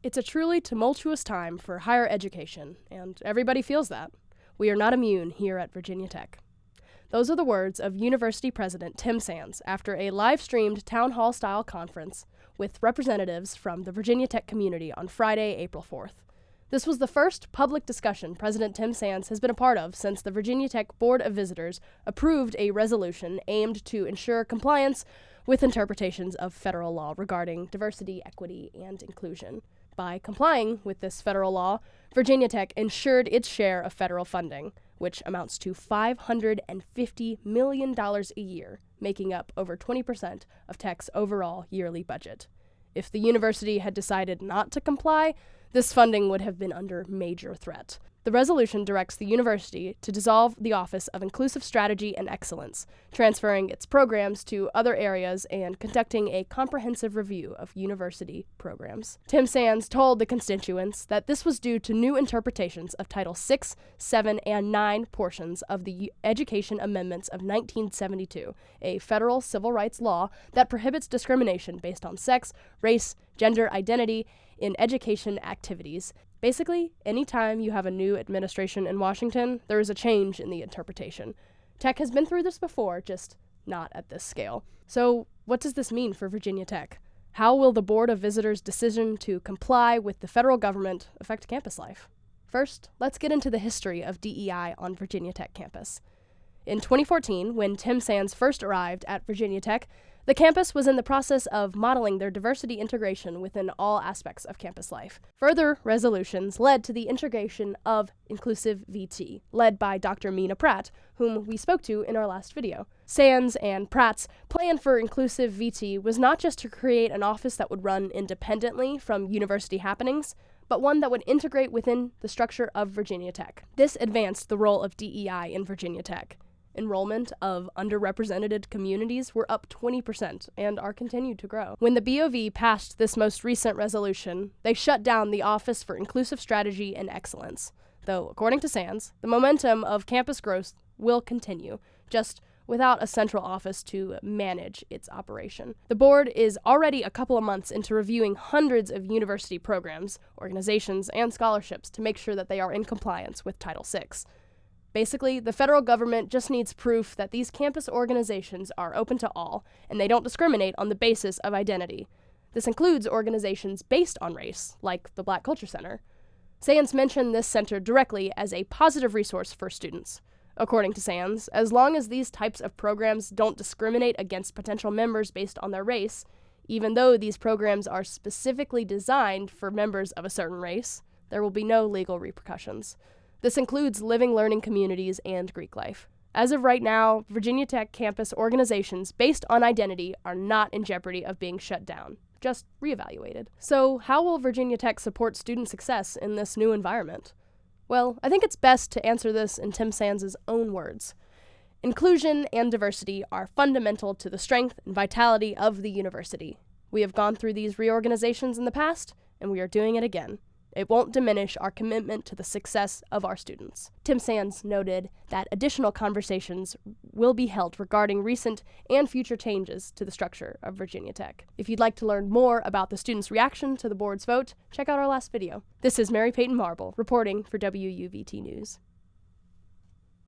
It's a truly tumultuous time for higher education, and everybody feels that. We are not immune here at Virginia Tech. Those are the words of University President Tim Sands after a live-streamed town hall-style conference with representatives from the Virginia Tech community on Friday, April 4th. This was the first public discussion President Tim Sands has been a part of since the Virginia Tech Board of Visitors approved a resolution aimed to ensure compliance with interpretations of federal law regarding diversity, equity, and inclusion. By complying with this federal law, Virginia Tech ensured its share of federal funding, which amounts to $550 million a year, making up over 20% of Tech's overall yearly budget. If the university had decided not to comply, this funding would have been under major threat. The resolution directs the university to dissolve the Office of Inclusive Strategy and Excellence, transferring its programs to other areas and conducting a comprehensive review of university programs. Tim Sands told the constituents that this was due to new interpretations of Title VI, VII, and IX portions of the Education Amendments of 1972, a federal civil rights law that prohibits discrimination based on sex, race, gender identity, in education activities. Basically, anytime you have a new administration in Washington, there is a change in the interpretation. Tech has been through this before, just not at this scale. So, what does this mean for Virginia Tech? How will the Board of Visitors' decision to comply with the federal government affect campus life? First, let's get into the history of DEI on Virginia Tech campus. In 2014, when Tim Sands first arrived at Virginia Tech, the campus was in the process of modeling their diversity integration within all aspects of campus life. Further resolutions led to the integration of Inclusive VT, led by Dr. Mina Pratt, whom we spoke to in our last video. Sands and Pratt's plan for Inclusive VT was not just to create an office that would run independently from university happenings, but one that would integrate within the structure of Virginia Tech. This advanced the role of DEI in Virginia Tech. Enrollment of underrepresented communities were up 20% and are continued to grow. When the BOV passed this most recent resolution, they shut down the Office for Inclusive Strategy and Excellence. Though, according to Sands, the momentum of campus growth will continue, just without a central office to manage its operation. The board is already a couple of months into reviewing hundreds of university programs, organizations, and scholarships to make sure that they are in compliance with Title VI. Basically, the federal government just needs proof that these campus organizations are open to all, and they don't discriminate on the basis of identity. This includes organizations based on race, like the Black Culture Center. Sands mentioned this center directly as a positive resource for students. According to Sands, as long as these types of programs don't discriminate against potential members based on their race, even though these programs are specifically designed for members of a certain race, there will be no legal repercussions. This includes living learning communities and Greek life. As of right now, Virginia Tech campus organizations based on identity are not in jeopardy of being shut down, just reevaluated. So, how will Virginia Tech support student success in this new environment? Well, I think it's best to answer this in Tim Sands' own words. Inclusion and diversity are fundamental to the strength and vitality of the university. We have gone through these reorganizations in the past, and we are doing it again. It won't diminish our commitment to the success of our students. Tim Sands noted that additional conversations will be held regarding recent and future changes to the structure of Virginia Tech. If you'd like to learn more about the students' reaction to the board's vote, check out our last video. This is Mary Peyton Marble, reporting for WUVT News.